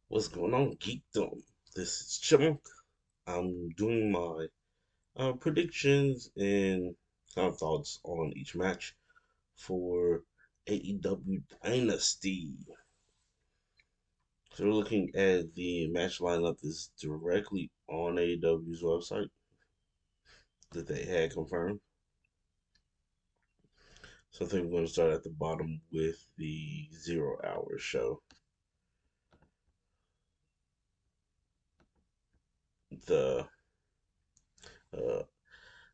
What's going on, Geekdom? This is Chunk. I'm doing my predictions and kind of thoughts on each match for AEW Dynasty. So we're looking at the match lineup that's directly on AEW's website that they had confirmed. So I think we're going to start at the bottom with the 0 hour show. The uh,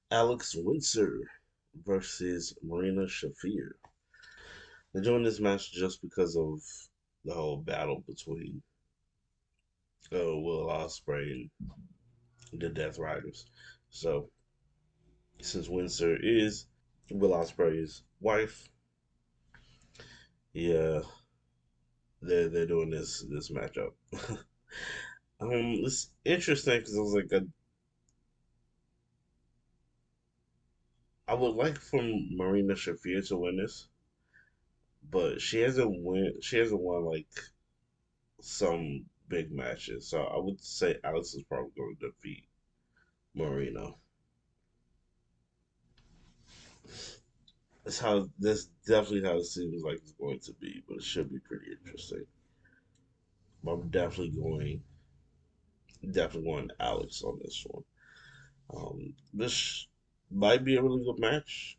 Alex Windsor versus Marina Shafir. They're doing this match just because of the whole battle between Will Ospreay and the Death Riders. So since Windsor is Will Ospreay's wife, yeah, they're doing this matchup. It's interesting because I was like, I would like for Marina Shafir to win this, but she hasn't won like some big matches. So I would say Alex is probably going to defeat Marina. That's definitely how it seems like it's going to be, but it should be pretty interesting. But I'm definitely going Alex on this one. This might be a really good match,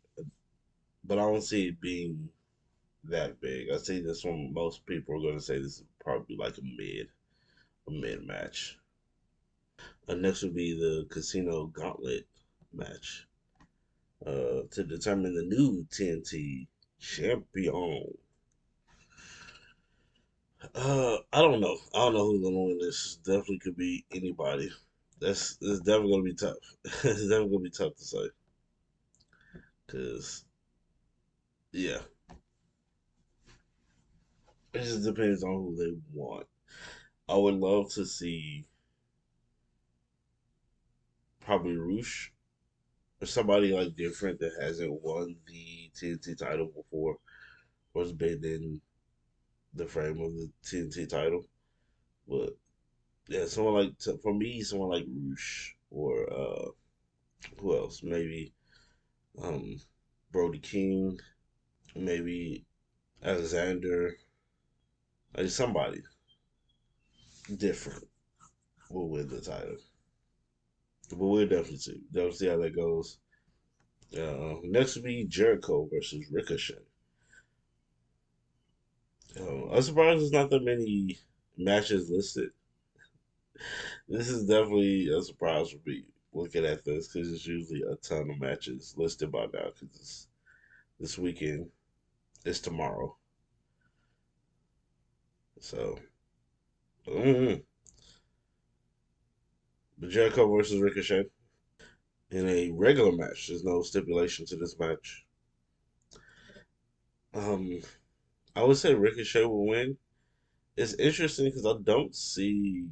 but I don't see it being that big. I see this one. Most people are going to say this is probably like a mid match. Next would be the Casino Gauntlet match to determine the new TNT champion. I don't know. I don't know who's gonna win this. Definitely could be anybody. That's definitely gonna be tough. It's definitely gonna be tough to say. Cause yeah, it just depends on who they want. I would love to see probably Roosh or somebody like different that hasn't won the TNT title before or has been in the frame of the TNT title. But yeah, someone like for me, someone like Roosh or who else? Maybe um Brody King, maybe Alexander, like somebody different will win the title. But we'll definitely see how that goes. Next will be Jericho versus Ricochet. I'm surprised there's not that many matches listed. This is definitely a surprise for me looking at this because it's usually a ton of matches listed by now because it's this weekend. It's tomorrow. So, mm, but Jericho versus Ricochet in a regular match. There's no stipulation to this match. Um, I would say Ricochet will win. It's interesting because I don't see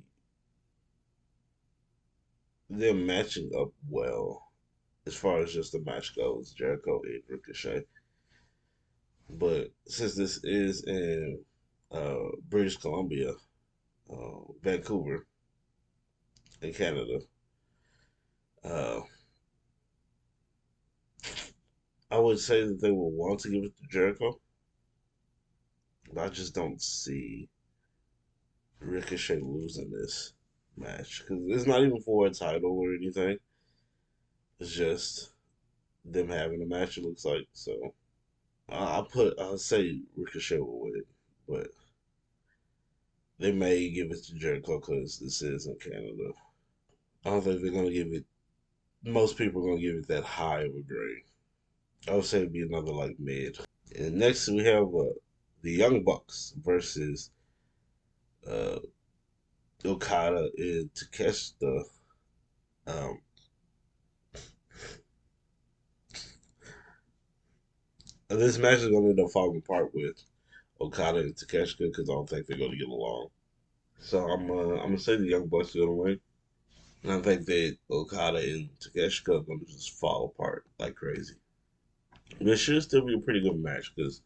them matching up well as far as just the match goes, Jericho and Ricochet. But since this is in British Columbia, Vancouver, in Canada, uh, I would say that they will want to give it to Jericho, but I just don't see Ricochet losing this match because it's not even for a title or anything. It's just them having a match. It looks like so. I'll say Ricochet will win, but they may give it to Jericho because this is in Canada. I don't think they're gonna give it. Most people are gonna give it that high of a grade. I would say it'd be another like mid. And next we have the Young Bucks versus uh, Okada and Takeshita. Um, this match is gonna end up falling apart with Okada and Takeshita because I don't think they're gonna get along. So I'm gonna say the Young Bucks are gonna win. And I think that Okada and Takeshita are going to just fall apart like crazy. But it should still be a pretty good match because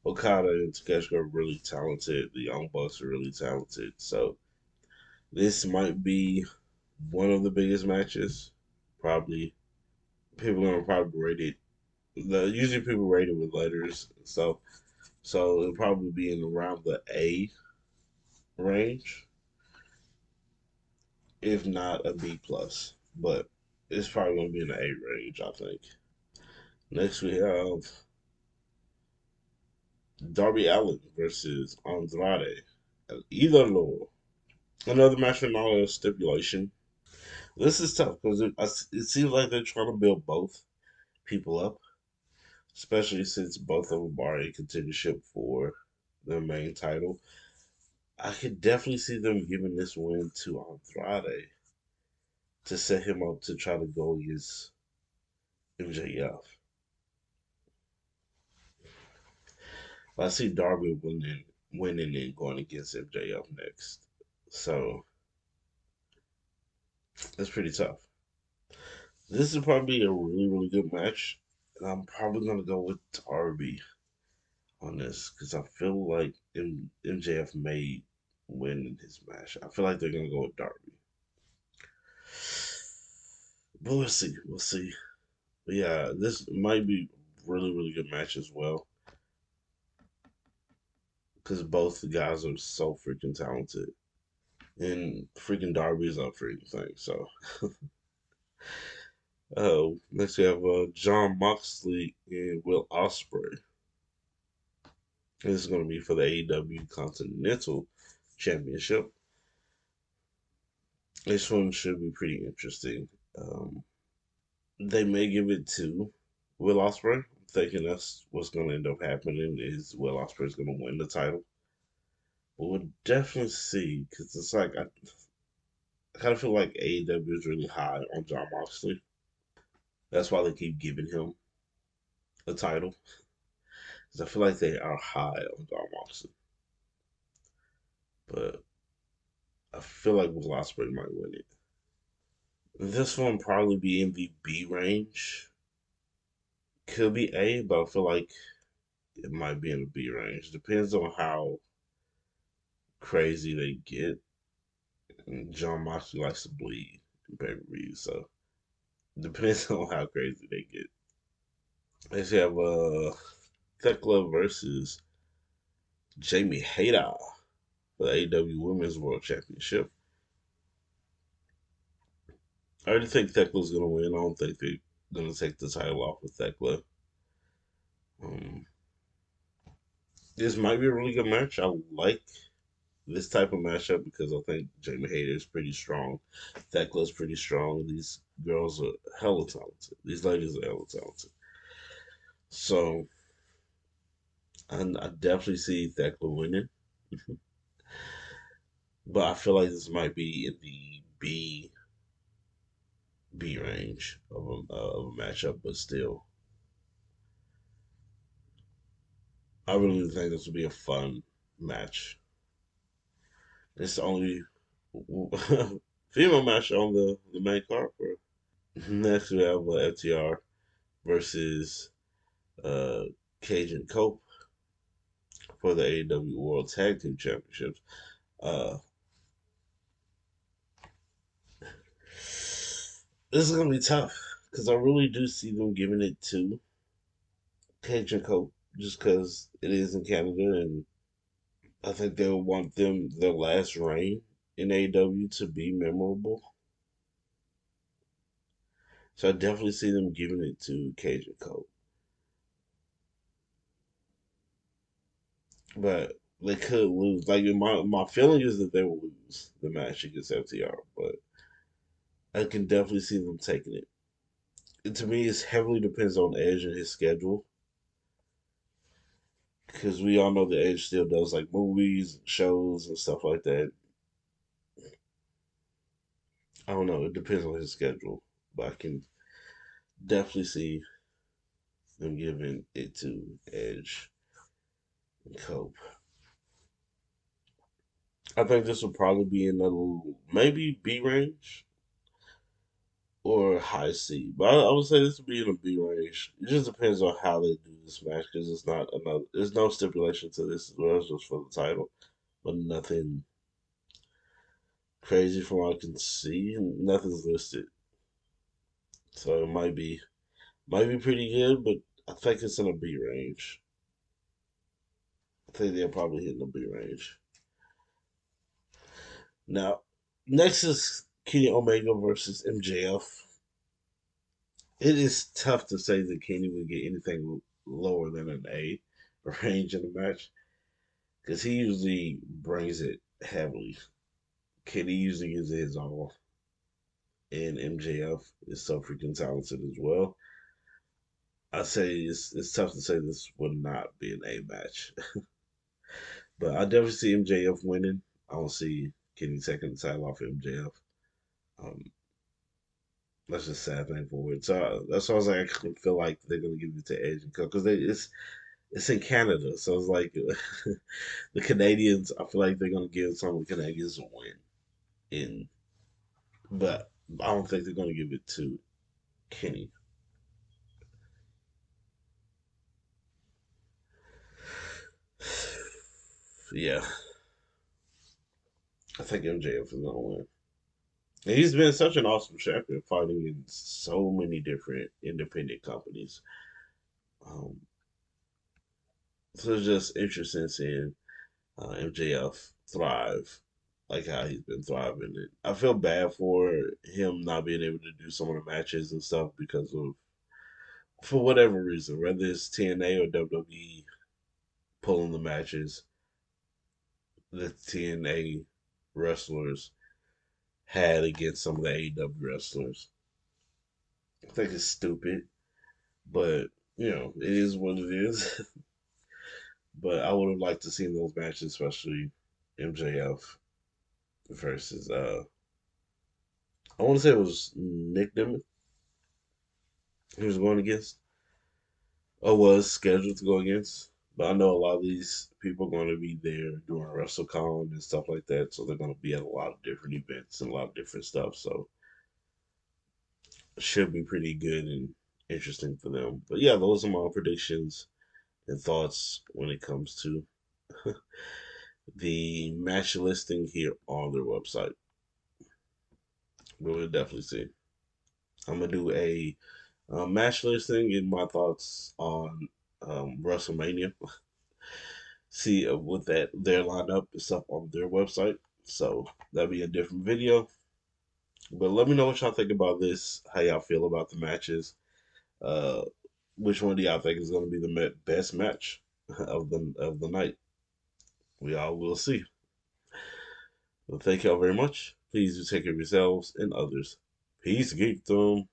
Okada and Takeshita are really talented. The Young Bucks are really talented. So this might be one of the biggest matches. Probably people are gonna probably rate it. Usually people rate it with letters and stuff. So it'll probably be in around the A range, if not a B plus. But it's probably gonna be in the A range, I think. Next we have Darby Allin versus Andrade. Either Idolo. Another match for no stipulation. This is tough because it seems like they're trying to build both people up, especially since both of them are in contendership for the main title. I could definitely see them giving this win to Andrade to set him up to try to go against MJF. I see Darby winning and going against MJF next. So it's pretty tough. This is probably a really, really good match. And I'm probably going to go with Darby on this because I feel like MJF may win in his match. I feel like they're going to go with Darby. But we'll see. We'll see. But yeah, this might be really, really good match as well because both the guys are so freaking talented. And freaking Darby's up for anything. So, next we have John Moxley and Will Ospreay. This is going to be for the AEW Continental Championship. This one should be pretty interesting. Um, they may give it to Will Ospreay. I'm thinking that's what's going to end up happening is Will Ospreay is going to win the title. But we'll definitely see because it's like I kind of feel like AEW is really high on John Moxley. That's why they keep giving him the title because I feel like they are high on John Moxley. But I feel like Will Ospreay might win it. This one probably be in the B range. Could be A, but I feel like it might be in the B range. Depends on how crazy they get. And John Moxley likes to bleed in pay per view, so depends on how crazy they get. Let's have Thekla versus Jamie Hayter for the AEW Women's World Championship. I already think Thekla's gonna win. I don't think they're gonna take the title off of Thekla. Um, this might be a really good match. I like this type of matchup because I think Jamie Hayter is pretty strong. Thekla's pretty strong. These girls are hella talented. These ladies are hella talented. So I definitely see Thekla winning, but I feel like this might be in the B range of a matchup. But still, I really think this would be a fun match. It's the only female match on the main card. For next, we have FTR versus uh, Cajun Cope for the AEW World Tag Team Championships. Uh, this is gonna be tough because I really do see them giving it to Cajun Cope just because it is in Canada, and I think they'll want them their last reign in AEW to be memorable. So I definitely see them giving it to Cajun Cope, but they could lose. Like my feeling is that they will lose the match against FTR, but I can definitely see them taking it. To me, it heavily depends on Edge and his schedule because we all know the Edge still does like movies, shows, and stuff like that. I don't know. It depends on his schedule, but I can definitely see them giving it to Edge and Cope. I think this will probably be in the maybe B range. or high C. But I would say this would be in a B range. It just depends on how they do this match because it's not another. There's no stipulation to this as well. It's just for the title, but nothing crazy from what I can see. Nothing's listed, so it might be pretty good, but I think it's in a B range. I think they're probably hitting the B range. Now, next is Kenny Omega versus MJF. It is tough to say that Kenny would get anything lower than an A range in a match because he usually brings it heavily. Kenny usually gives it his all, and MJF is so freaking talented as well. I say it's tough to say this would not be an A match, but I definitely see MJF winning. I don't see Kenny taking the title off of MJF. Um, that's just a sad thing for it. So that's why I was like, I feel like they're gonna give it to Edge and because it's in Canada, so it's like the Canadians. I feel like they're gonna give some of the Canadians a win, in but I don't think they're gonna give it to Kenny. Yeah, I think MJF is gonna win. And he's been such an awesome champion, fighting in so many different independent companies. Um, so it's just interesting seeing MJF thrive, like how he's been thriving. And I feel bad for him not being able to do some of the matches and stuff because of for whatever reason, whether it's TNA or WWE pulling the matches, the TNA wrestlers had against some of the AEW wrestlers. I think it's stupid, but it is what it is. But I would have liked to see those matches, especially MJF versus I want to say it was Nick Dimmitt he was going against, or was scheduled to go against. But I know a lot of these people are going to be there doing WrestleCon and stuff like that, so they're going to be at a lot of different events and a lot of different stuff. So it should be pretty good and interesting for them. But yeah, those are my predictions and thoughts when it comes to the match listing here on their website. We'll definitely see. I'm gonna do a match listing and my thoughts on WrestleMania. See with that their lineup and stuff on their website. So that'll be a different video. But let me know what y'all think about this. How y'all feel about the matches? Uh, which one do y'all think is going to be the best match of the night? We all will see. Well, thank y'all very much. Please do take care of yourselves and others. Peace, geekdom.